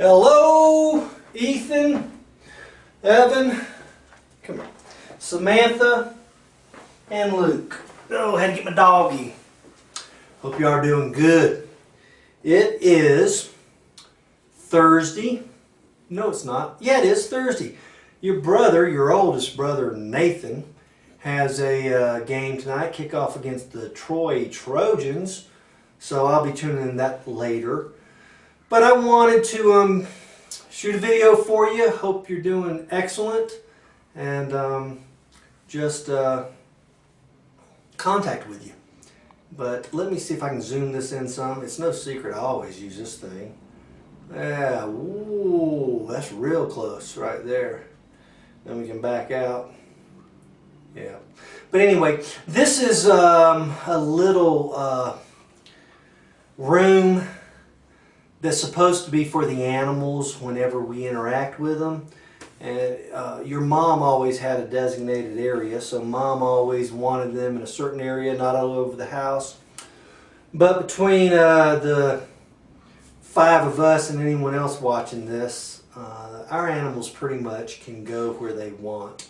Hello, Ethan, Evan, come here, Samantha, and Luke. Oh, I had to get my doggy. Hope you are doing good. It is Thursday. No, it's not. Yeah, it is Thursday. Your brother, your oldest brother, Nathan, has a game tonight, kickoff against the Troy Trojans. So I'll be tuning in that later. But I wanted to shoot a video for you. Hope you're doing excellent. And just contact with you. But let me see if I can zoom this in some. It's no secret I always use this thing. Yeah, ooh, that's real close right there. Then we can back out. Yeah. But anyway, this is a little room that's supposed to be for the animals whenever we interact with them. And your mom always had a designated area, so mom always wanted them in a certain area, not all over the house. But between the 5 of us and anyone else watching this, our animals pretty much can go where they want.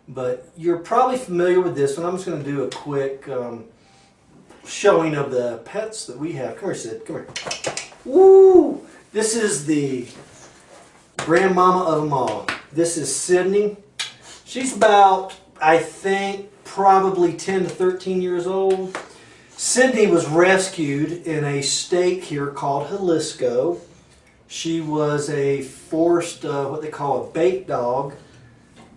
But you're probably familiar with this one. I'm just going to do a quick showing of the pets that we have. Come here, Sid. Come here. Woo! This is the grandmama of them all. This is Sydney. She's about, I think, probably 10 to 13 years old. Sydney was rescued in a state here called Jalisco. She was a forced, what they call a bait dog,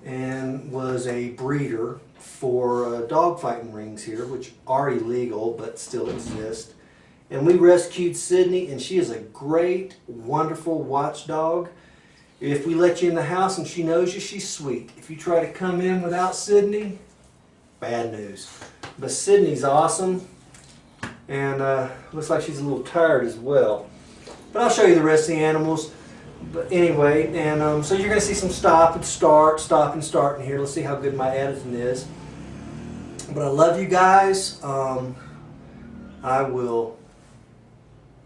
and was a breeder for dog fighting rings here, which are illegal but still exist. And we rescued Sydney, and she is a great, wonderful watchdog. If we let you in the house and she knows you, she's sweet. If you try to come in without Sydney, bad news. But Sydney's awesome, and looks like she's a little tired as well. But I'll show you the rest of the animals. But anyway, and so you're going to see some stop and start in here. Let's see how good my editing is. But I love you guys. I will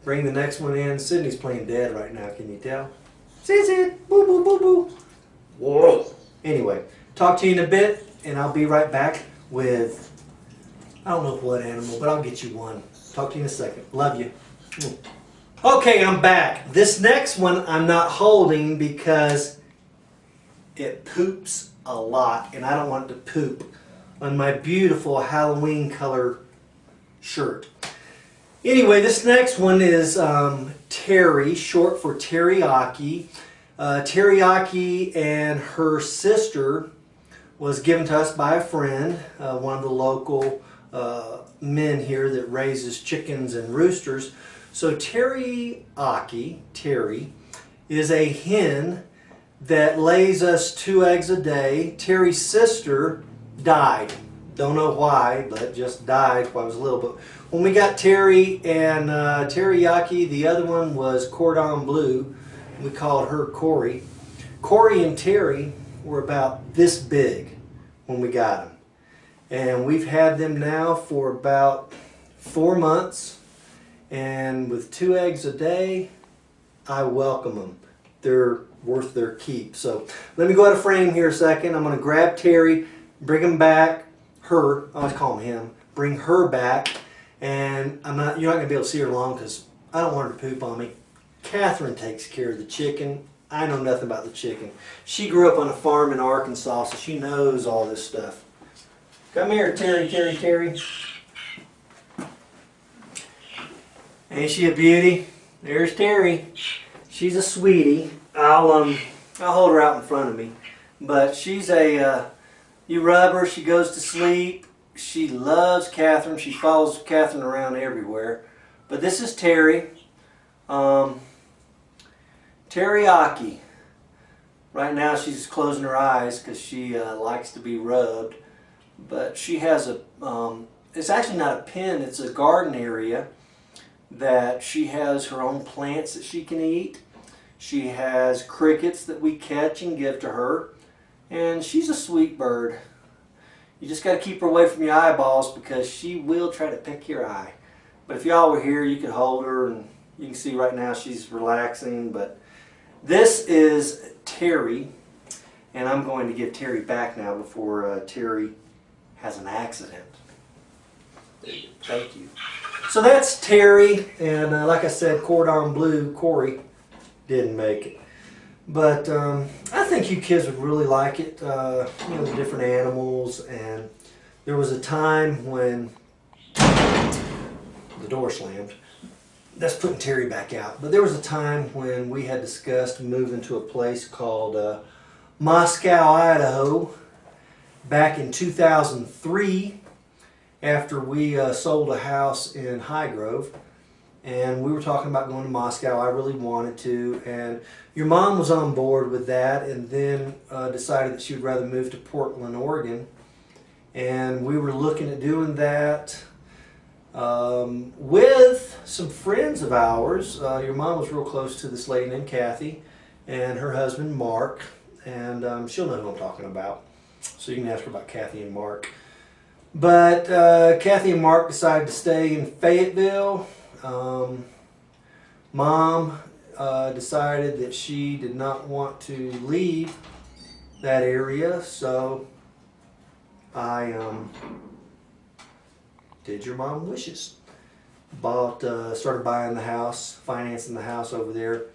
bring the next one in. Sydney's playing dead right now, can you tell? Sid, boo boo boo boo. Whoa. Anyway, talk to you in a bit, and I'll be right back with, I don't know what animal, but I'll get you one. Talk to you in a second. Love you. Okay, I'm back. This next one I'm not holding because it poops a lot, and I don't want it to poop on my beautiful Halloween color shirt. Anyway, this next one is Terry, short for Teriyaki. Teriyaki and her sister was given to us by a friend, one of the local men here that raises chickens and roosters. So Teriyaki, Terry, is a hen that lays us 2 eggs a day. Terry's sister died. Don't know why, but just died when I was little. But when we got Terry and Teriyaki, the other one was Cordon Bleu. We called her Corey. Corey and Terry were about this big when we got them. And we've had them now for about 4 months. And with 2 eggs a day, I welcome them. They're worth their keep. So let me go out of frame here a second. I'm going to grab Terry, bring him back. Her, I always call him, bring her back, and you're not going to be able to see her long because I don't want her to poop on me. Catherine takes care of the chicken. I know nothing about the chicken. She grew up on a farm in Arkansas, so she knows all this stuff. Come here, Terry, Terry, Terry. Ain't she a beauty? There's Terry. She's a sweetie. I'll hold her out in front of me, but she's a. You rub her, she goes to sleep. She loves Catherine. She follows Catherine around everywhere. But this is Terry. Teriyaki. Right now she's closing her eyes because she likes to be rubbed. But she has a, it's actually not a pen, it's a garden area that she has her own plants that she can eat. She has crickets that we catch and give to her. And she's a sweet bird. You just got to keep her away from your eyeballs because she will try to pick your eye. But if y'all were here, you could hold her, and you can see right now she's relaxing. But This is Terry, and I'm going to give Terry back now before Terry has an accident. Thank you. So that's Terry, and like I said, Cordon Bleu, Corey, didn't make it. But I think you kids would really like it, you know, the different animals. And there was a time when the door slammed. That's putting Terry back out. But there was a time when we had discussed moving to a place called Moscow, Idaho, back in 2003, after we sold a house in Highgrove, and we were talking about going to Moscow. I really wanted to, and your mom was on board with that, and then decided that she would rather move to Portland, Oregon, and we were looking at doing that with some friends of ours. Your mom was real close to this lady named Kathy and her husband Mark, and she'll know who I'm talking about, so you can ask her about Kathy and Mark. But Kathy and Mark decided to stay in Fayetteville. Mom decided that she did not want to leave that area, so I did your mom's wishes. Started buying the house, financing the house over there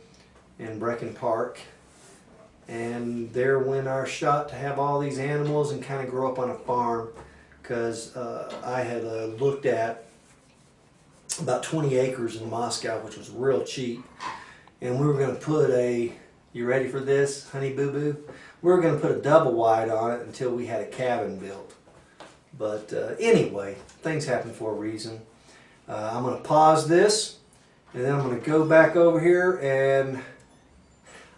in Brecken Park. And there went our shot to have all these animals and kind of grow up on a farm. Because I had looked at about 20 acres in Moscow, which was real cheap, and we were going to put you ready for this, honey boo boo? We were going to put a double wide on it until we had a cabin built. But anyway, things happen for a reason. I'm going to pause this, and then I'm going to go back over here, and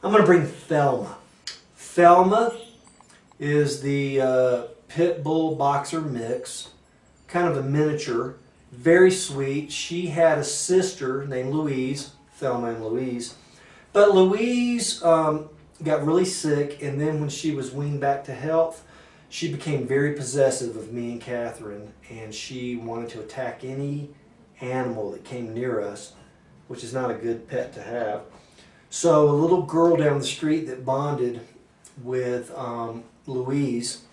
I'm going to bring Thelma. Thelma is the pit bull boxer mix, kind of a miniature, very sweet. She had a sister named Louise, Thelma and Louise, but Louise got really sick, and then when she was weaned back to health, she became very possessive of me and Catherine, and she wanted to attack any animal that came near us, which is not a good pet to have. So a little girl down the street that bonded with Louise,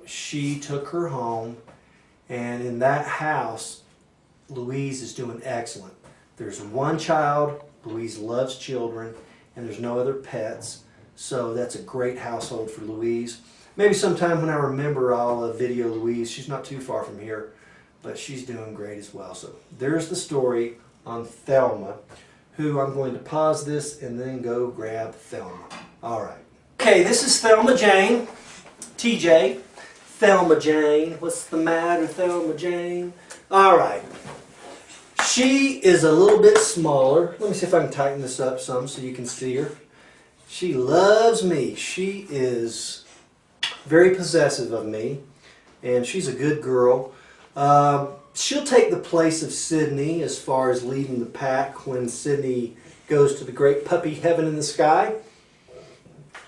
she took her home, and in that house, Louise is doing excellent. There's one child, Louise loves children, and there's no other pets, so that's a great household for Louise. Maybe sometime when I remember, I'll video Louise. She's not too far from here, but she's doing great as well. So there's the story on Thelma, who I'm going to pause this and then go grab Thelma. All right. Okay, this is Thelma Jane. TJ, Thelma Jane. What's the matter, Thelma Jane? All right. She is a little bit smaller. Let me see if I can tighten this up some so you can see her. She loves me. She is very possessive of me, and she's a good girl. She'll take the place of Sydney as far as leading the pack when Sydney goes to the great puppy heaven in the sky.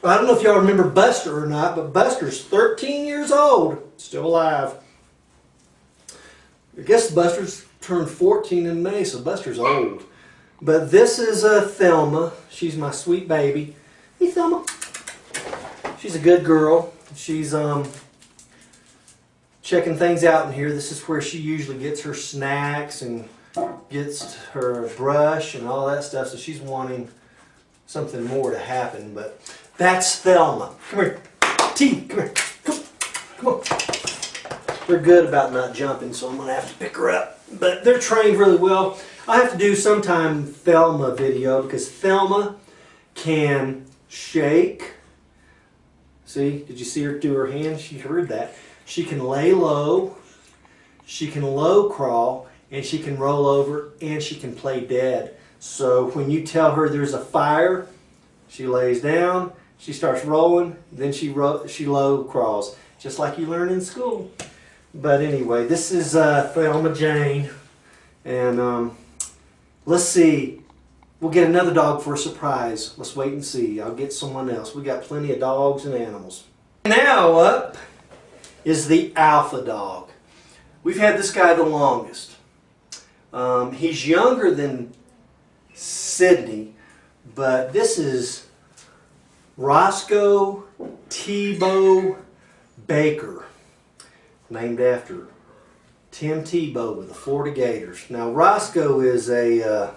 I don't know if y'all remember Buster or not, but Buster's 13 years old, still alive. I guess Buster's turned 14 in May, so Buster's old. But this is Thelma. She's my sweet baby. Hey, Thelma. She's a good girl. She's checking things out in here. This is where she usually gets her snacks and gets her brush and all that stuff. So she's wanting something more to happen, but that's Thelma. Come here. T, come here. Come on. They're good about not jumping, so I'm going to have to pick her up. But they're trained really well. I have to do sometime Thelma video because Thelma can shake. See, did you see her do her hand? She heard that. She can lay low, she can low crawl, and she can roll over, and she can play dead. So when you tell her there's a fire, she lays down, she starts rolling, then she low crawls, just like you learn in school. But anyway, this is Thelma Jane, and let's see. We'll get another dog for a surprise. Let's wait and see. I'll get someone else. We got plenty of dogs and animals. Now up is the alpha dog. We've had this guy the longest. He's younger than Sydney, but this is Roscoe Tebow Baker, named after Tim Tebow with the Florida Gators. Now Roscoe is a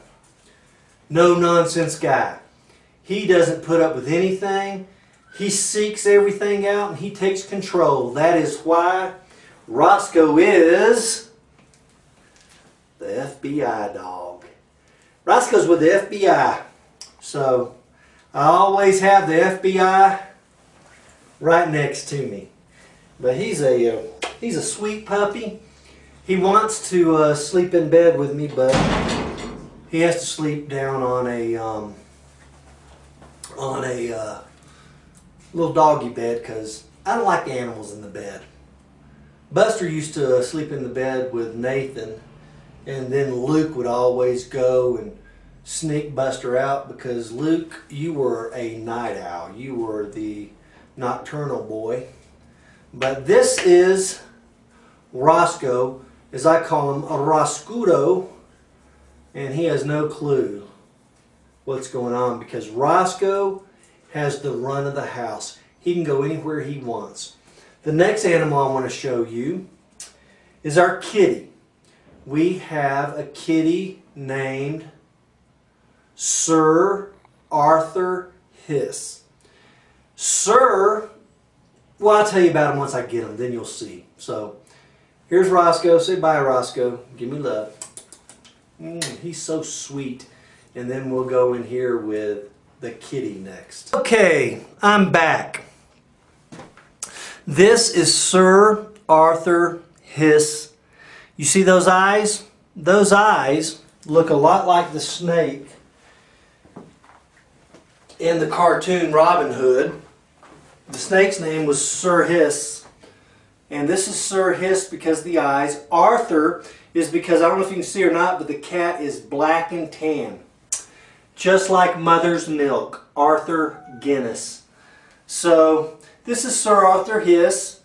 no-nonsense guy. He doesn't put up with anything. He seeks everything out and he takes control. That is why Roscoe is the FBI dog. Roscoe's with the FBI. So I always have the FBI right next to me. But he's a sweet puppy. He wants to sleep in bed with me, but he has to sleep down on a little doggy bed because I don't like animals in the bed. Buster used to sleep in the bed with Nathan, and then Luke would always go and sneak Buster out because Luke, you were a night owl. You were the nocturnal boy. But this is Roscoe, as I call him, a Roscudo, and he has no clue what's going on because Roscoe has the run of the house. He can go anywhere he wants. The next animal I want to show you is our kitty. We have a kitty named Sir Arthur Hiss. Sir, well, I'll tell you about him once I get him, then you'll see. So here's Roscoe. Say bye, Roscoe. Give me love. He's so sweet. And then we'll go in here with the kitty next. Okay, I'm back. This is Sir Arthur Hiss. You see those eyes? Those eyes look a lot like the snake in the cartoon Robin Hood. The snake's name was Sir Hiss. And this is Sir Hiss because of the eyes. Arthur is because, I don't know if you can see or not, but the cat is black and tan. Just like mother's milk. Arthur Guinness. So this is Sir Arthur Hiss.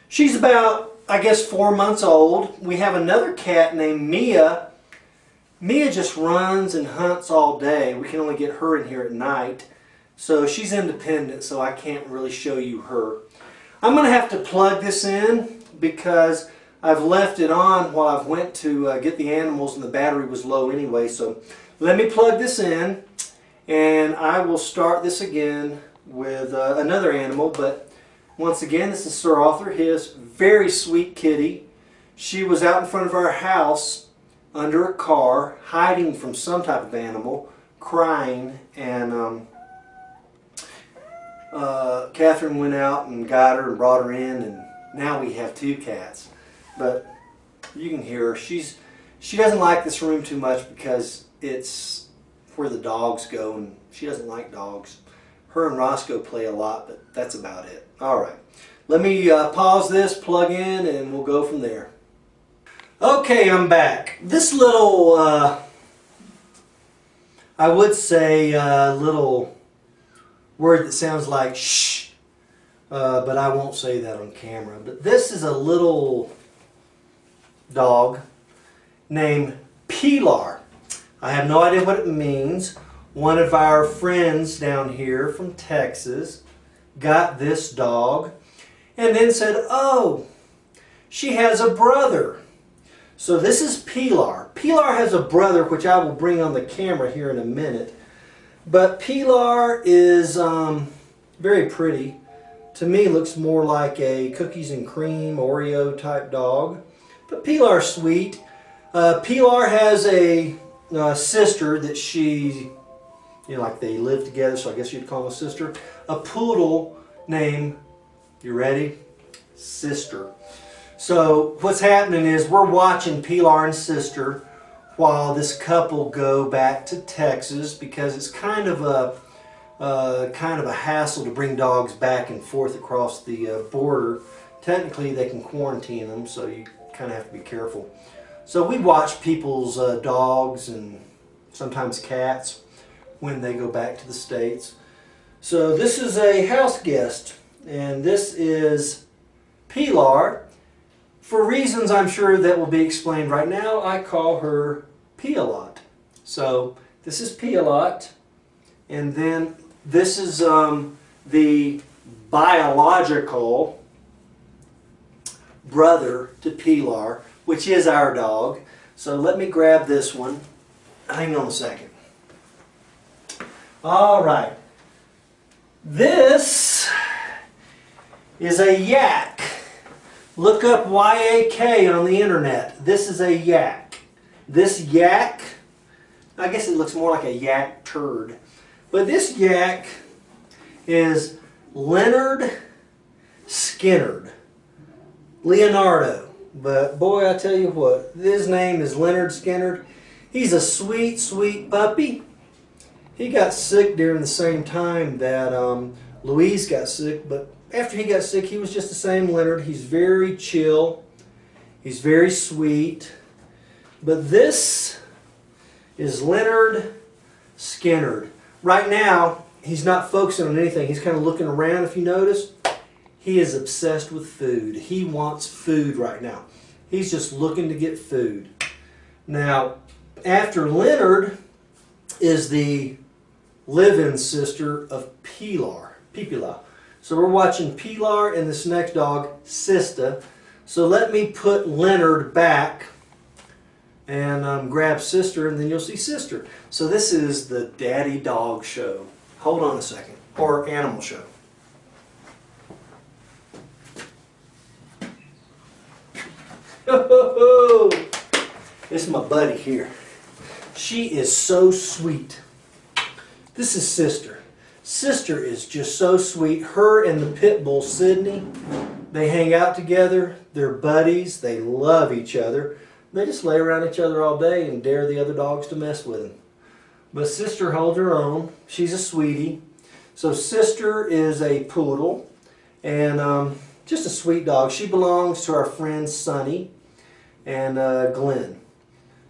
She's about, I guess, 4 months old. We have another cat named Mia. Mia just runs and hunts all day. We can only get her in here at night. So she's independent, so I can't really show you her. I'm going to have to plug this in because I've left it on while I've went to get the animals and the battery was low anyway. So let me plug this in and I will start this again with another animal. But once again, this is Sir Arthur Hiss. Very sweet kitty. She was out in front of our house under a car hiding from some type of animal, crying, and Catherine went out and got her and brought her in, and now we have 2 cats. But you can hear her. She doesn't like this room too much because it's where the dogs go, and she doesn't like dogs. Her and Roscoe play a lot, but that's about it. Alright, let me pause this, plug in, and we'll go from there. Okay, I'm back. This little, I would say little word that sounds like shh, but I won't say that on camera. But this is a little dog named Pilar. I have no idea what it means. One of our friends down here from Texas got this dog and then said, oh, she has a brother. So this is Pilar. Pilar has a brother, which I will bring on the camera here in a minute. But Pilar is very pretty. To me, looks more like a cookies and cream Oreo type dog. But Pilar's sweet. Pilar has a sister that she, like they live together, so I guess you'd call them a sister. A poodle named, you ready? Sister. So what's happening is we're watching Pilar and Sister while this couple go back to Texas because it's kind of a hassle to bring dogs back and forth across the border. Technically, they can quarantine them, so you kind of have to be careful. So we watch people's dogs and sometimes cats when they go back to the States. So this is a house guest, and this is Pilar. For reasons I'm sure that will be explained right now, I call her Pia-Lot. So this is Pia-Lot, And then this is the biological brother to Pilar, which is our dog. So let me grab this one. Hang on a second. All right. This is a yak. Look up Y-A-K on the internet. This is a yak. This yak, I guess it looks more like a yak turd. But this yak is Leonard Skinnard. Leonardo. But boy, I tell you what, his name is Leonard Skinnard. He's a sweet, sweet puppy. He got sick during the same time that Louise got sick, but after he got sick, he was just the same Leonard. He's very chill. He's very sweet. But this is Leonard Skinnard. Right now, he's not focusing on anything. He's kind of looking around, if you notice. He is obsessed with food. He wants food right now. He's just looking to get food. Now, after Leonard is the live-in sister of Pilar. So we're watching Pilar and this next dog, Sista. So let me put Leonard back and grab Sister, and then you'll see Sister. So this is the Daddy Dog Show. Hold on a second. Or Animal Show. This is my buddy here. She is so sweet. This is Sister. Sister is just so sweet. Her and the pit bull, Sydney, they hang out together. They're buddies. They love each other. They just lay around each other all day and dare the other dogs to mess with them. But Sister holds her own. She's a sweetie. So Sister is a poodle and just a sweet dog. She belongs to our friends Sonny and Glenn.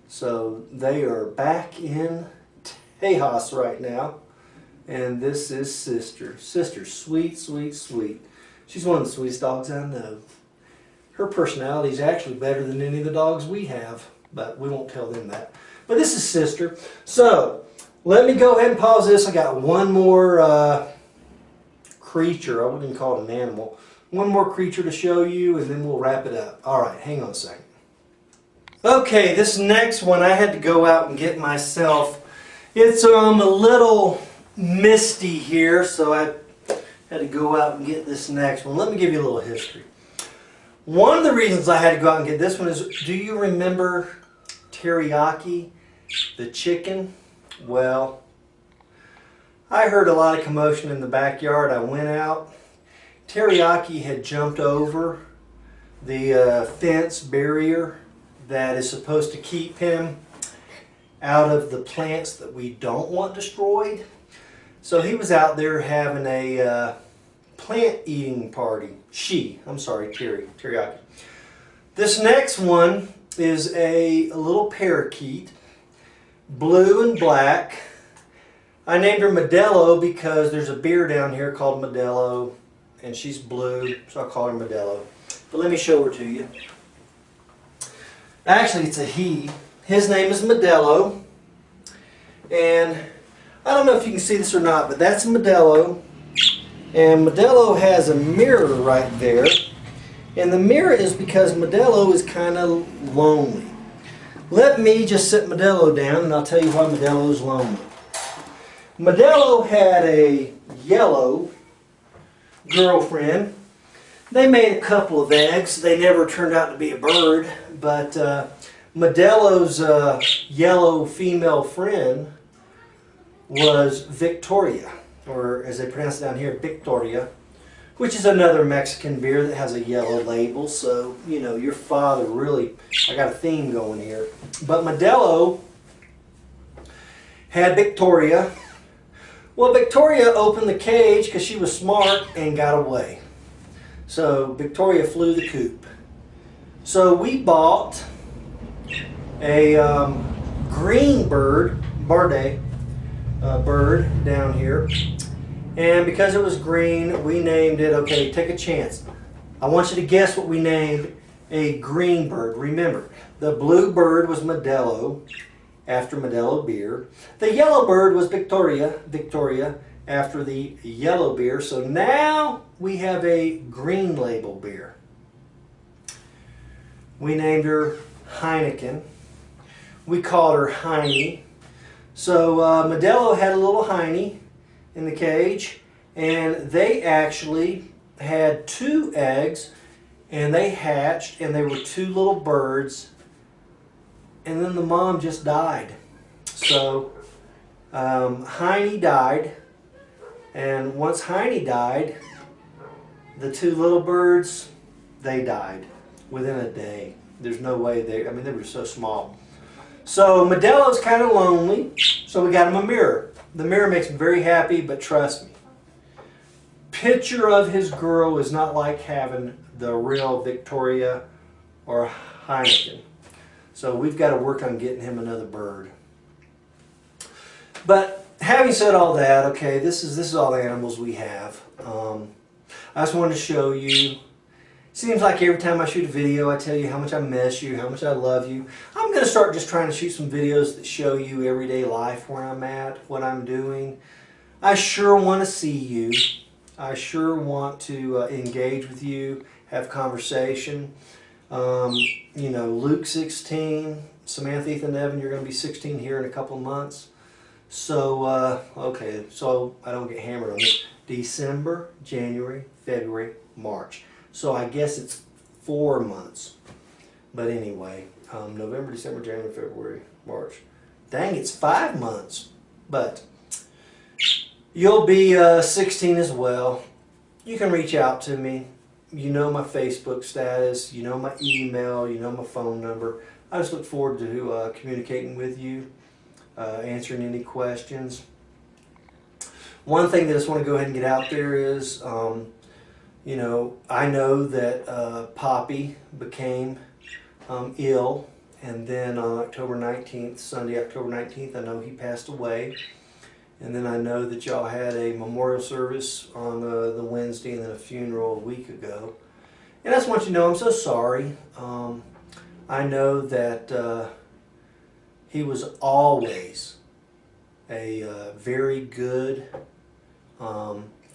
So they are back in Tejas right now. And this is Sister. Sister, sweet, sweet, sweet. She's one of the sweetest dogs I know. Her personality is actually better than any of the dogs we have, but we won't tell them that. But this is Sister. So, let me go ahead and pause this. I got one more creature. I wouldn't even call it an animal. One more creature to show you, and then we'll wrap it up. All right, hang on a second. Okay, this next one I had to go out and get myself. It's a little misty here, so I had to go out and get this next one. Let me give you a little history. One of the reasons I had to go out and get this one is, do you remember Teriyaki, the chicken? Well, I heard a lot of commotion in the backyard. I went out. Teriyaki had jumped over the fence barrier that is supposed to keep him out of the plants that we don't want destroyed. So he was out there having a plant eating party. Teriyaki. This next one is a little parakeet, blue and black. I named her Modelo because there's a beer down here called Modelo, and she's blue, so I'll call her Modelo. But let me show her to you. Actually, it's a he. His name is Modelo, and I don't know if you can see this or not, but that's Modelo. And Modelo has a mirror right there. And the mirror is because Modelo is kind of lonely. Let me just sit Modelo down and I'll tell you why Modelo is lonely. Modelo had a yellow girlfriend. They made a couple of eggs. They never turned out to be a bird. But Modelo's yellow female friend was Victoria, or as they pronounce it down here, Victoria, which is another Mexican beer that has a yellow label. So, you know, your father really, I got a theme going here. But Modelo had Victoria. Well, Victoria opened the cage because she was smart and got away. So Victoria flew the coop. So we bought a green bird down here, and because it was green, we named it, okay, take a chance. I want you to guess what we named a green bird. Remember, the blue bird was Modelo, after Modelo beer. The yellow bird was Victoria, after the yellow beer. So now we have a green label beer. We named her Heineken. We called her Heine. So Modelo had a little Heine in the cage, and they actually had 2 eggs, and they hatched, and they were 2 little birds, and then the mom just died. So Heine died, and once Heine died, the 2 little birds, they died within a day. There's no way they were so small. So Modelo's kind of lonely, so we got him a mirror. The mirror makes him very happy, but trust me, picture of his girl is not like having the real Victoria or Heineken. So we've got to work on getting him another bird. But having said all that, okay, this is all the animals we have. I just wanted to show you. Seems like every time I shoot a video, I tell you how much I miss you, how much I love you. I'm going to start just trying to shoot some videos that show you everyday life, where I'm at, what I'm doing. I sure want to see you. I sure want to engage with you, have conversation. You know, Luke 16, Samantha, Ethan, Evan, you're going to be 16 here in a couple of months. So, okay, so I don't get hammered on this. December, January, February, March. So I guess it's 4 months. But anyway, November, December, January, February, March. Dang, it's 5 months. But you'll be 16 as well. You can reach out to me. You know my Facebook status. You know my email. You know my phone number. I just look forward to communicating with you, answering any questions. One thing that I just want to go ahead and get out there is, you know, I know that Poppy became ill, and then on October 19th, Sunday, October 19th, I know he passed away. And then I know that y'all had a memorial service on the Wednesday and then a funeral a week ago. And I just want you to know I'm so sorry. I know that he was always a very good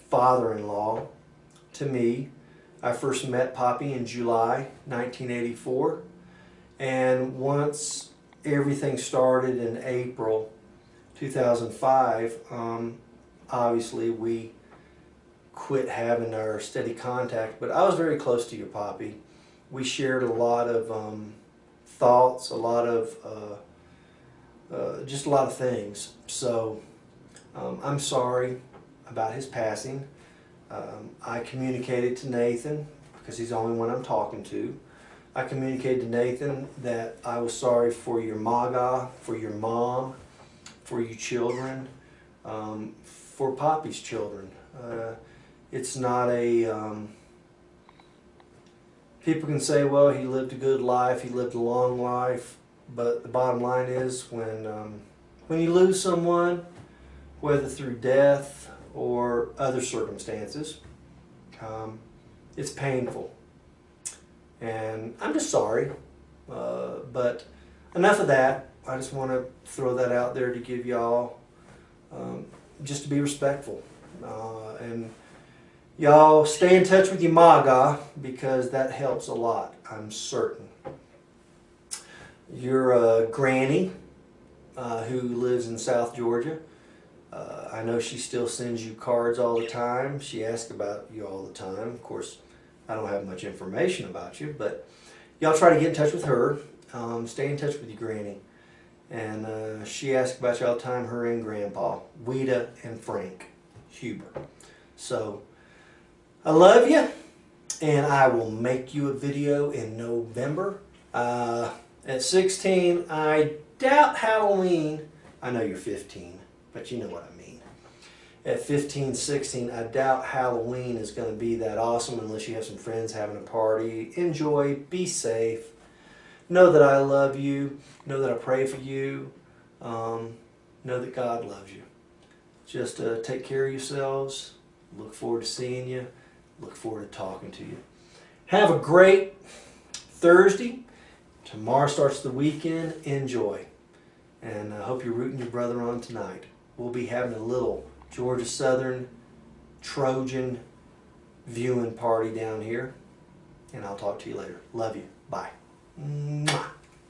father-in-law to me. I first met Poppy in July 1984, and once everything started in April 2005, obviously we quit having our steady contact, but I was very close to your Poppy. We shared a lot of thoughts, a lot of just a lot of things. So I'm sorry about his passing. I communicated to Nathan, because he's the only one I'm talking to. I communicated to Nathan that I was sorry for your MAGA, for your mom, for you children, for Poppy's children. It's not a, people can say, well, he lived a good life, he lived a long life, but the bottom line is when you lose someone, whether through death or other circumstances, it's painful. And I'm just sorry, but enough of that. I just want to throw that out there to give y'all, just to be respectful. And y'all stay in touch with your MAGA, because that helps a lot, I'm certain. Your granny, who lives in South Georgia, I know she still sends you cards all the time. She asks about you all the time. Of course, I don't have much information about you, but y'all try to get in touch with her. Stay in touch with your granny. And she asks about you all the time, her and Grandpa, Weta and Frank Huber. So, I love you, and I will make you a video in November. At 16, I doubt Halloween. I know you're 15, but you know what I mean. At 15, 16, I doubt Halloween is going to be that awesome unless you have some friends having a party. Enjoy, be safe. Know that I love you. Know that I pray for you. Know that God loves you. Just take care of yourselves. Look forward to seeing you. Look forward to talking to you. Have a great Thursday. Tomorrow starts the weekend. Enjoy. And I hope you're rooting your brother on tonight. We'll be having a little Georgia Southern Trojan viewing party down here. And I'll talk to you later. Love you. Bye. Mwah.